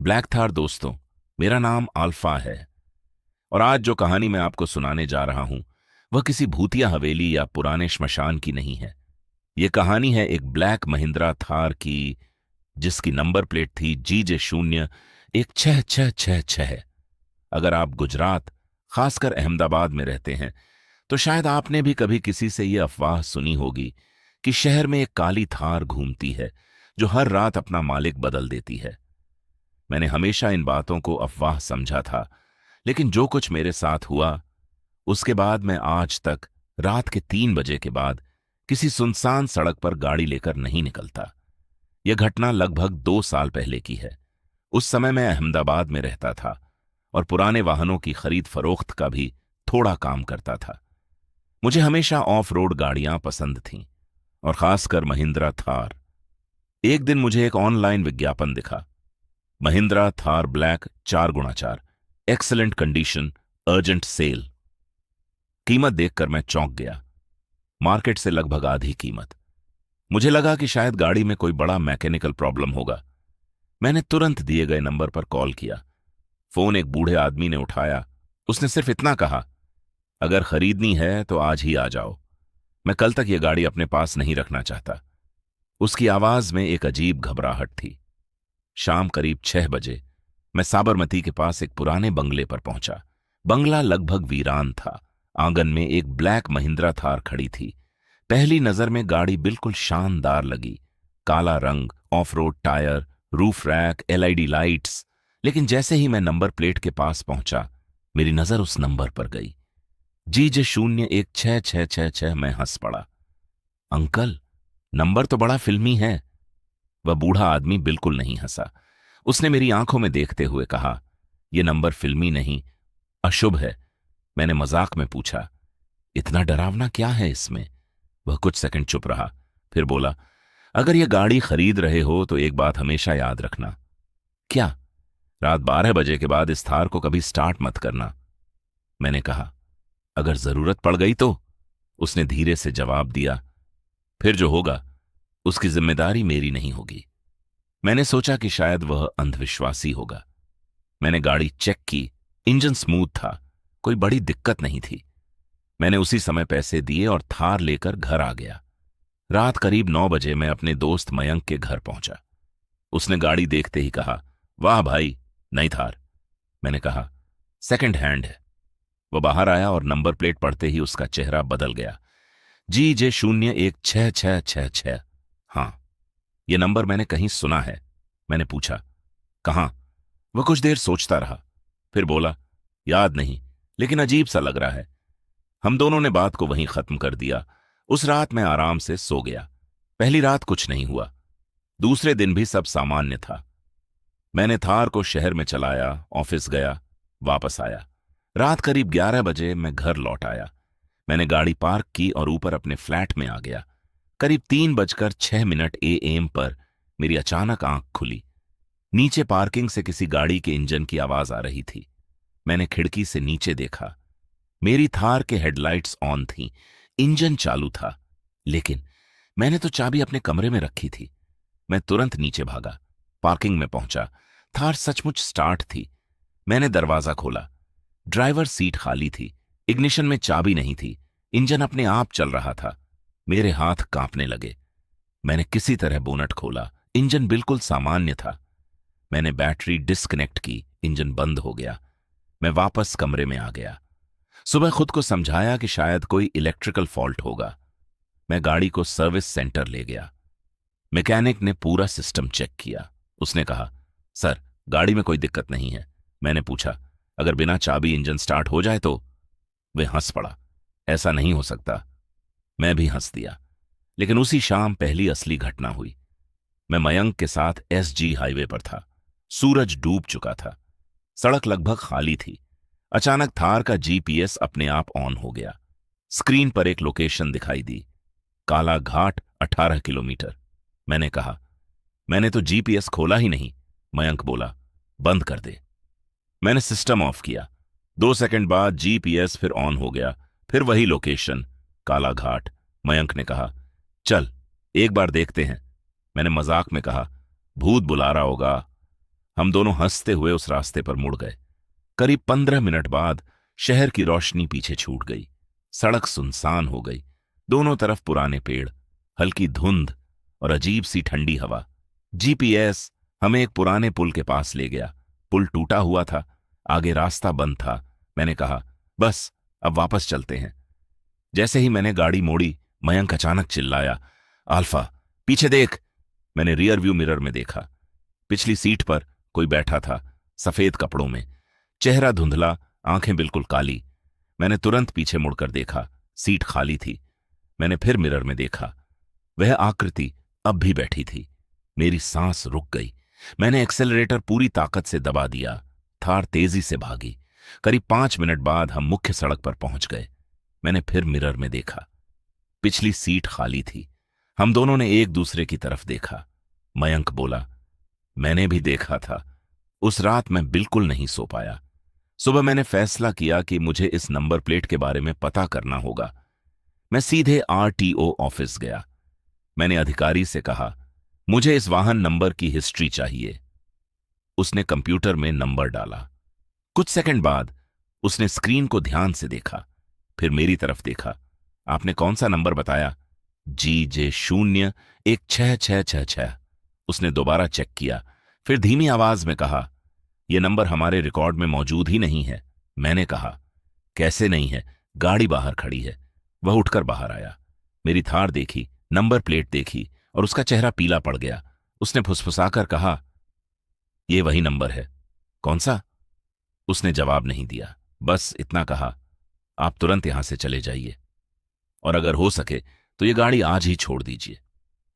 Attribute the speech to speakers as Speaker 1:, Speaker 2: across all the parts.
Speaker 1: Black Thar दोस्तों, मेरा नाम अल्फा है। और आज जो कहानी मैं आपको सुनाने जा रहा हूं वह किसी भूतिया हवेली या पुराने श्मशान की नहीं है। यह कहानी है एक ब्लैक महिंद्रा थार की, जिसकी नंबर प्लेट थी GJ016666। अगर आप गुजरात, खासकर अहमदाबाद में रहते हैं तो शायद आपने भी कभी किसी से यह अफवाह सुनी होगी कि शहर में एक काली थार घूमती है जो हर रात अपना मालिक बदल देती है। मैंने हमेशा इन बातों को अफवाह समझा था, लेकिन जो कुछ मेरे साथ हुआ उसके बाद मैं आज तक रात के 3 बजे के बाद किसी सुनसान सड़क पर गाड़ी लेकर नहीं निकलता। यह घटना लगभग 2 साल पहले की है। उस समय मैं अहमदाबाद में रहता था और पुराने वाहनों की खरीद फरोख्त का भी थोड़ा काम करता था। मुझे हमेशा ऑफ रोड गाड़ियां पसंद थीं, और खासकर महिंद्रा थार। एक दिन मुझे एक ऑनलाइन विज्ञापन दिखा, Mahindra Thar black 4x4, excellent condition, urgent sale. कीमत देखकर मैं चौंक गया, मार्केट से लगभग आधी कीमत। मुझे लगा कि शायद गाड़ी में कोई बड़ा मैकेनिकल प्रॉब्लम होगा। मैंने तुरंत दिए गए नंबर पर कॉल किया। फोन एक बूढ़े आदमी ने उठाया। उसने सिर्फ इतना कहा, अगर खरीदनी है तो आज ही आ जाओ, मैं कल तक यह गाड़ी अपने पास नहीं रखना चाहता। उसकी आवाज में एक अजीब घबराहट थी। शाम करीब 6 बजे मैं साबरमती के पास एक पुराने बंगले पर पहुंचा। बंगला लगभग वीरान था। आंगन में एक ब्लैक महिंद्रा थार खड़ी थी। पहली नजर में गाड़ी बिल्कुल शानदार लगी, काला रंग, of road tyre, roof rack, LED lights. लेकिन जैसे ही मैं नंबर प्लेट के पास पहुंचा, मेरी नजर उस नंबर पर गई, GJ016666। मैं हंस पड़ा। अंकल, नंबर तो बड़ा फिल्मी है। वह बूढ़ा आदमी बिल्कुल नहीं हंसा। उसने मेरी आंखों में देखते हुए कहा, यह नंबर फिल्मी नहीं, अशुभ है। मैंने मजाक में पूछा, इतना डरावना क्या है इसमें? वह कुछ सेकंड चुप रहा, फिर बोला, अगर यह गाड़ी खरीद रहे हो तो एक बात हमेशा याद रखना। क्या? रात 12 बजे के बाद इस थार को कभी स्टार्ट मत करना। मैंने कहा, अगर जरूरत पड़ गई तो? उसने धीरे से जवाब दिया, फिर जो होगा उसकी जिम्मेदारी मेरी नहीं होगी। मैंने सोचा कि शायद वह अंधविश्वासी होगा। मैंने गाड़ी चेक की, इंजन स्मूथ था, कोई बड़ी दिक्कत नहीं थी। मैंने उसी समय पैसे दिए और थार लेकर घर आ गया। रात करीब 9 बजे मैं अपने दोस्त मयंक के घर पहुंचा। उसने गाड़ी देखते ही कहा, वाह भाई, नई थार। मैंने कहा, सेकंड हैंड है। वह बाहर आया और नंबर प्लेट पढ़ते ही उसका चेहरा बदल गया, GJ016666। हाँ, यह नंबर मैंने कहीं सुना है। मैंने पूछा, कहां? वह कुछ देर सोचता रहा, फिर बोला, याद नहीं, लेकिन अजीब सा लग रहा है। हम दोनों ने बात को वहीं खत्म कर दिया। उस रात मैं आराम से सो गया। पहली रात कुछ नहीं हुआ। दूसरे दिन भी सब सामान्य था। मैंने थार को शहर में चलाया, ऑफिस गया, वापस आया। रात करीब 11 बजे मैं घर लौट आया। मैंने गाड़ी पार्क की और ऊपर अपने फ्लैट में आ गया। करीब 3:06 AM पर मेरी अचानक आंख खुली। नीचे पार्किंग से किसी गाड़ी के इंजन की आवाज आ रही थी। मैंने खिड़की से नीचे देखा। मेरी थार के हेडलाइट्स ऑन थीं, इंजन चालू था, लेकिन मैंने तो चाबी अपने कमरे में रखी थी। मैं तुरंत नीचे भागा, पार्किंग में पहुंचा। थार सचमुच स्टार्ट थी। मैंने दरवाजा खोला। ड्राइवर सीट खाली थी, इग्निशन में चाबी नहीं थी, इंजन अपने आप चल रहा था। मेरे हाथ कांपने लगे। मैंने किसी तरह बोनट खोला। इंजन बिल्कुल सामान्य था। मैंने बैटरी डिस्कनेक्ट की, इंजन बंद हो गया। मैं वापस कमरे में आ गया। सुबह खुद को समझाया कि शायद कोई इलेक्ट्रिकल फॉल्ट होगा। मैं गाड़ी को सर्विस सेंटर ले गया। मैकेनिक ने पूरा सिस्टम चेक किया। उसने कहा, सर, गाड़ी में कोई दिक्कत नहीं है। मैंने पूछा, अगर बिना चाबी इंजन स्टार्ट हो जाए तो? वे हंस पड़ा, ऐसा नहीं हो सकता। मैं भी हंस दिया। लेकिन उसी शाम पहली असली घटना हुई। मैं मयंक के साथ SG हाईवे पर था। सूरज डूब चुका था। सड़क लगभग खाली थी। अचानक थार का GPS अपने आप ऑन हो गया। स्क्रीन पर एक लोकेशन दिखाई दी, काला घाट, 18 किलोमीटर। मैंने कहा, मैंने तो GPS खोला ही नहीं। मयंक बोला, बंद कर दे। मैंने सिस्टम ऑफ किया। 2 सेकंड बाद GPS फिर ऑन हो गया, फिर वही लोकेशन, काला घाट। मयंक ने कहा, चल एक बार देखते हैं। मैंने मजाक में कहा, भूत बुला रहा होगा। हम दोनों हंसते हुए उस रास्ते पर मुड़ गए। करीब 15 मिनट बाद शहर की रोशनी पीछे छूट गई। सड़क सुनसान हो गई। दोनों तरफ पुराने पेड़, हल्की धुंध और अजीब सी ठंडी हवा। जीपीएस हमें एक पुराने पुल के पास ले गया। पुल टूटा हुआ था, आगे रास्ता बंद था। मैंने कहा, बस अब वापस चलते हैं। जैसे ही मैंने गाड़ी मोड़ी, मयंक अचानक चिल्लाया, अल्फा, पीछे देख। मैंने रियर व्यू मिरर में देखा। पिछली सीट पर कोई बैठा था, सफेद कपड़ों में, चेहरा धुंधला, आंखें बिल्कुल काली। मैंने तुरंत पीछे मुड़कर देखा, सीट खाली थी। मैंने फिर मिरर में देखा, वह आकृति अब भी बैठी थी। मेरी सांस रुक गई। मैंने एक्सेलरेटर पूरी ताकत से दबा दिया। थार तेजी से भागी। करीब 5 मिनट बाद हम मुख्य सड़क पर पहुंच गए। मैंने फिर मिरर में देखा, पिछली सीट खाली थी। हम दोनों ने एक दूसरे की तरफ देखा। मयंक बोला, मैंने भी देखा था। उस रात मैं बिल्कुल नहीं सो पाया। सुबह मैंने फैसला किया कि मुझे इस नंबर प्लेट के बारे में पता करना होगा। मैं सीधे आरटीओ ऑफिस गया। मैंने अधिकारी से कहा, मुझे इस वाहन नंबर की हिस्ट्री चाहिए। उसने कंप्यूटर में नंबर डाला। कुछ सेकंड बाद उसने स्क्रीन को ध्यान से देखा, फिर मेरी तरफ देखा। आपने कौन सा नंबर बताया? GJ01666। उसने दोबारा चेक किया, फिर धीमी आवाज में कहा, यह नंबर हमारे रिकॉर्ड में मौजूद ही नहीं है। मैंने कहा, कैसे नहीं है? गाड़ी बाहर खड़ी है। वह उठकर बाहर आया। मेरी थार देखी, नंबर प्लेट देखी और उसका चेहरा पीला पड़ गया। उसने फुसफुसाकर कहा, यह वही नंबर है। कौन सा? उसने जवाब नहीं दिया, बस इतना कहा, आप तुरंत यहां से चले जाइए और अगर हो सके तो यह गाड़ी आज ही छोड़ दीजिए।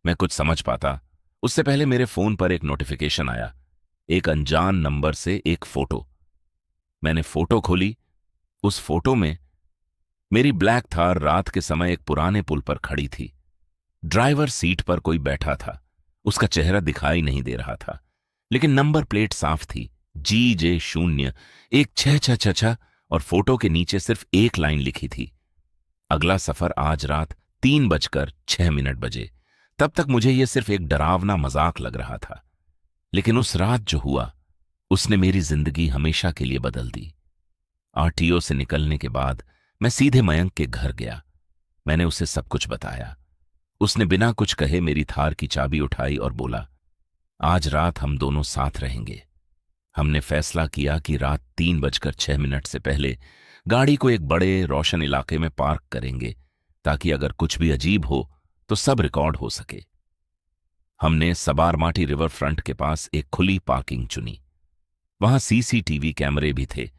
Speaker 1: मैं कुछ समझ पाता उससे पहले मेरे फोन पर एक नोटिफिकेशन आया, एक अनजान नंबर से एक फोटो। मैंने फोटो खोली। उस फोटो में मेरी ब्लैक थार रात के समय एक पुराने पुल पर खड़ी थी। ड्राइवर सीट पर कोई बैठा था। उसका चेहरा दिखाई नहीं दे रहा था, लेकिन नंबर प्लेट साफ थी, GJ01666 और फोटो के नीचे सिर्फ एक लाइन लिखी थी, अगला सफर आज रात 3:06 बजे। तब तक मुझे यह सिर्फ एक डरावना मजाक लग रहा था, लेकिन उस रात जो हुआ उसने मेरी जिंदगी हमेशा के लिए बदल दी। आरटीओ से निकलने के बाद मैं सीधे मयंक के घर गया। मैंने उसे सब कुछ बताया। उसने बिना कुछ कहे मेरी थार की चाबी उठाई और बोला, आज रात हम दोनों साथ रहेंगे। हमने फैसला किया कि रात 3:06 से पहले गाड़ी को एक बड़े रोशन इलाके में पार्क करेंगे, ताकि अगर कुछ भी अजीब हो तो सब रिकॉर्ड हो सके। हमने सबारमाटी रिवर फ्रंट के पास एक खुली पार्किंग चुनी। वहां सीसीटीवी कैमरे भी थे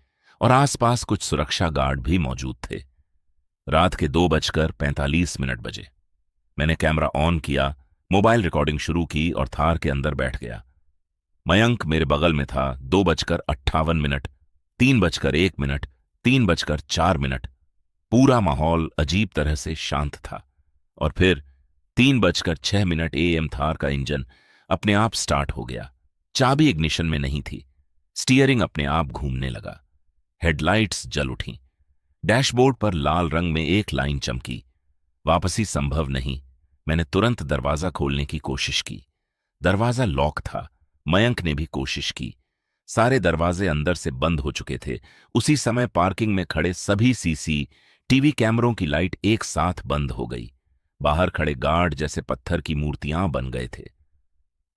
Speaker 1: और आसपास कुछ सुरक्षा गार्ड भी मौजूद थे। रात के 2:45 बजे मैंने कैमरा ऑन किया, मोबाइल रिकॉर्डिंग शुरू की और थार के अंदर बैठ गया। मयंक मेरे बगल में था। 2:58, 3:01, 3:04। पूरा माहौल अजीब तरह से शांत था। और फिर 3:06 AM थार का इंजन अपने आप स्टार्ट हो गया। चाबी इग्निशन में नहीं थी। स्टीयरिंग अपने आप घूमने लगा। हेडलाइट्स जल उठी। डैशबोर्ड पर लाल रंग में एक लाइन चमकी, वापसी संभव नहीं। मैंने तुरंत दरवाजा खोलने की कोशिश की। दरवाजा लॉक था। मयंक ने भी कोशिश की। सारे दरवाजे अंदर से बंद हो चुके थे। उसी समय पार्किंग में खड़े सभी सीसीटीवी कैमरों की लाइट एक साथ बंद हो गई। बाहर खड़े गार्ड जैसे पत्थर की मूर्तियां बन गए थे।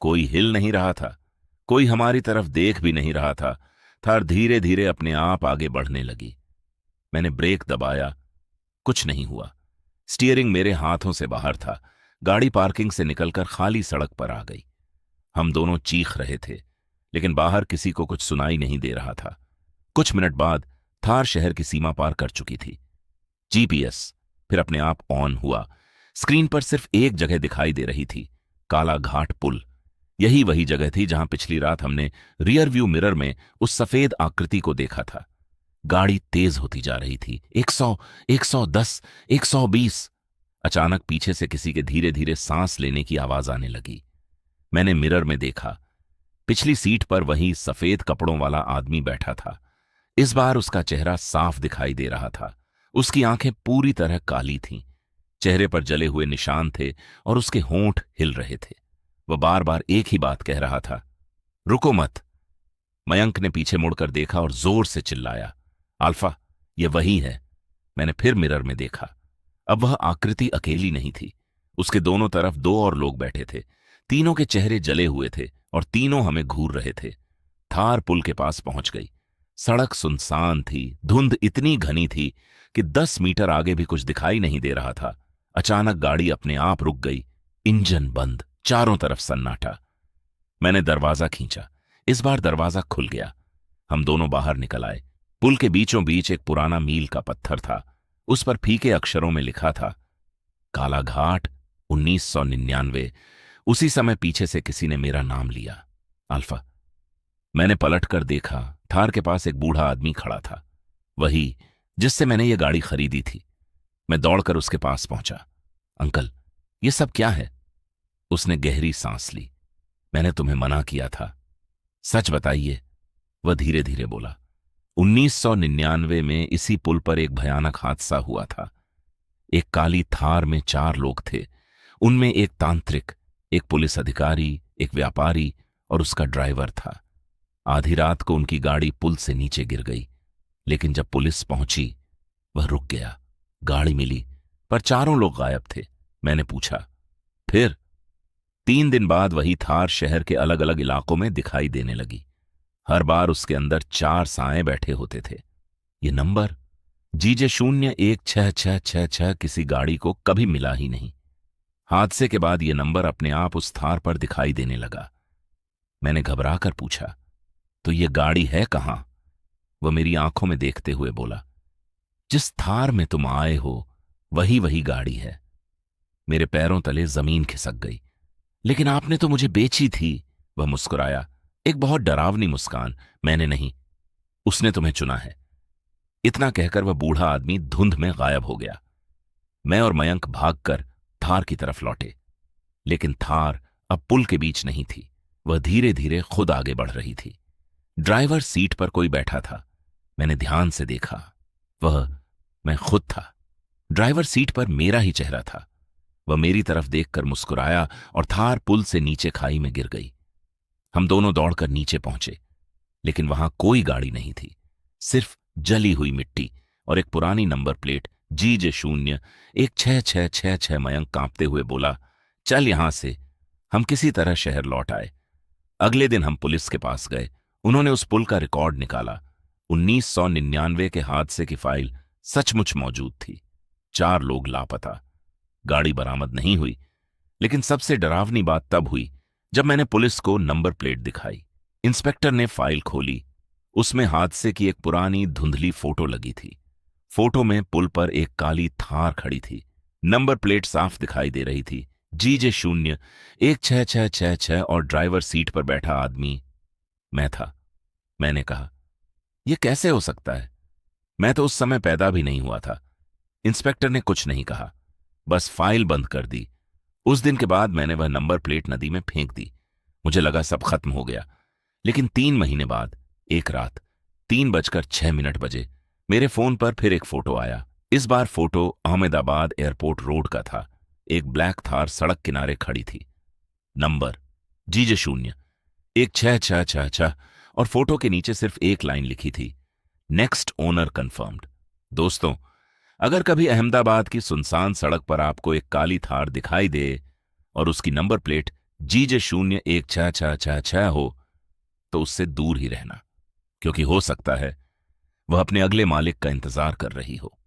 Speaker 1: कोई हिल नहीं रहा था, कोई हमारी तरफ देख भी नहीं रहा था। थार धीरे धीरे अपने आप आगे बढ़ने लगी। मैंने ब्रेक दबाया, कुछ नहीं हुआ। स्टीयरिंग मेरे हाथों से बाहर था। गाड़ी पार्किंग से निकलकर खाली सड़क पर आ गई। हम दोनों चीख रहे थे, लेकिन बाहर किसी को कुछ सुनाई नहीं दे रहा था। कुछ मिनट बाद थार शहर की सीमा पार कर चुकी थी। जीपीएस फिर अपने आप ऑन हुआ। स्क्रीन पर सिर्फ एक जगह दिखाई दे रही थी, काला घाट पुल। यही वही जगह थी जहां पिछली रात हमने रियर व्यू मिरर में उस सफेद आकृति को देखा था। गाड़ी तेज होती जा रही थी। 100, 110, 120। अचानक पीछे से किसी के धीरे धीरे सांस लेने की आवाज आने लगी। मैंने मिरर में देखा, पिछली सीट पर वही सफेद कपड़ों वाला आदमी बैठा था। इस बार उसका चेहरा साफ दिखाई दे रहा था। उसकी आंखें पूरी तरह काली थीं, चेहरे पर जले हुए निशान थे और उसके होंठ हिल रहे थे। वह बार बार एक ही बात कह रहा था, रुको मत, मयंक ने पीछे मुड़कर देखा और जोर से चिल्लाया, अल्फा, ये वही है। मैंने फिर मिरर में देखा। अब वह आकृति अकेली नहीं थी, उसके दोनों तरफ दो और लोग बैठे थे। तीनों के चेहरे जले हुए थे और तीनों हमें घूर रहे थे। थार पुल के पास पहुंच गई। सड़क सुनसान थी, धुंध इतनी घनी थी कि 10 मीटर आगे भी कुछ दिखाई नहीं दे रहा था। अचानक गाड़ी अपने आप रुक गई, इंजन बंद, चारों तरफ सन्नाटा। मैंने दरवाजा खींचा। इस बार दरवाजा खुल गया। हम दोनों बाहर निकल आए। पुल के बीचों बीच एक पुराना मील का पत्थर था। उस पर फीके अक्षरों में लिखा था, काला घाट 1999। उसी समय पीछे से किसी ने मेरा नाम लिया, अल्फा। मैंने पलटकर देखा, थार के पास एक बूढ़ा आदमी खड़ा था, वही जिससे मैंने ये गाड़ी खरीदी थी। मैं दौड़कर उसके पास पहुंचा। अंकल, ये सब क्या है? उसने गहरी सांस ली। मैंने तुम्हें मना किया था, सच बताइए, वह धीरे धीरे बोला। 1999 में इसी पुल पर एक भयानक हादसा हुआ था। एक काली थार में 4 लोग थे। उनमें एक तांत्रिक, एक पुलिस अधिकारी, एक व्यापारी और उसका ड्राइवर था। आधी रात को उनकी गाड़ी पुल से नीचे गिर गई, लेकिन जब पुलिस पहुंची वह रुक गया। गाड़ी मिली, पर चारों लोग गायब थे। मैंने पूछा, फिर? 3 दिन बाद वही थार शहर के अलग अलग इलाकों में दिखाई देने लगी। हर बार उसके अंदर 4 साएं बैठे होते थे। ये नंबर GJ01666 किसी गाड़ी को कभी मिला ही नहीं। हादसे के बाद यह नंबर अपने आप उस थार पर दिखाई देने लगा। मैंने घबराकर पूछा, तो ये गाड़ी है कहां? वह मेरी आंखों में देखते हुए बोला, जिस थार में तुम आए हो वही वही गाड़ी है। मेरे पैरों तले जमीन खिसक गई। लेकिन आपने तो मुझे बेची थी। वह मुस्कुराया, एक बहुत डरावनी मुस्कान। मैंने नहीं, उसने तुम्हें चुना है। इतना कहकर वह बूढ़ा आदमी धुंध में गायब हो गया। मैं और मयंक भागकर थार की तरफ लौटे, लेकिन थार अब पुल के बीच नहीं थी। वह धीरे धीरे खुद आगे बढ़ रही थी। ड्राइवर सीट पर कोई बैठा था। मैंने ध्यान से देखा, वह मैं खुद था। ड्राइवर सीट पर मेरा ही चेहरा था। वह मेरी तरफ देखकर मुस्कुराया और थार पुल से नीचे खाई में गिर गई। हम दोनों दौड़कर नीचे पहुंचे, लेकिन वहां कोई गाड़ी नहीं थी, सिर्फ जली हुई मिट्टी और एक पुरानी नंबर प्लेट GJ01666। मयंक कांपते हुए बोला, चल यहां से। हम किसी तरह शहर लौट आए। अगले दिन हम पुलिस के पास गए। उन्होंने उस पुल का रिकॉर्ड निकाला। 1999 के हादसे की फाइल सचमुच मौजूद थी। 4 लोग लापता। गाड़ी बरामद नहीं हुई, लेकिन सबसे डरावनी बात तब हुई जब मैंने पुलिस को नंबर प्लेट दिखाई। इंस्पेक्टर ने फाइल खोली। उसमें हादसे की एक पुरानी धुंधली फोटो लगी थी। फोटो में पुल पर एक काली थार खड़ी थी। नंबर प्लेट साफ दिखाई दे रही थी, GJ01666 और ड्राइवर सीट पर बैठा आदमी मैं था। मैंने कहा, यह कैसे हो सकता है? मैं तो उस समय पैदा भी नहीं हुआ था। इंस्पेक्टर ने कुछ नहीं कहा, बस फाइल बंद कर दी। उस दिन के बाद मैंने वह नंबर प्लेट नदी में फेंक दी। मुझे लगा सब खत्म हो गया। लेकिन 3 महीने बाद एक रात 3:06 बजे मेरे फोन पर फिर एक फोटो आया। इस बार फोटो अहमदाबाद एयरपोर्ट रोड का था। एक ब्लैक थार सड़क किनारे खड़ी थी। नंबर GJ01666 और फोटो के नीचे सिर्फ एक लाइन लिखी थी, नेक्स्ट ओनर कंफर्म्ड। दोस्तों, अगर कभी अहमदाबाद की सुनसान सड़क पर आपको एक काली थार दिखाई दे और उसकी नंबर प्लेट GJ01666 हो, तो उससे दूर ही रहना, क्योंकि हो सकता है वह अपने अगले मालिक का इंतजार कर रही हो।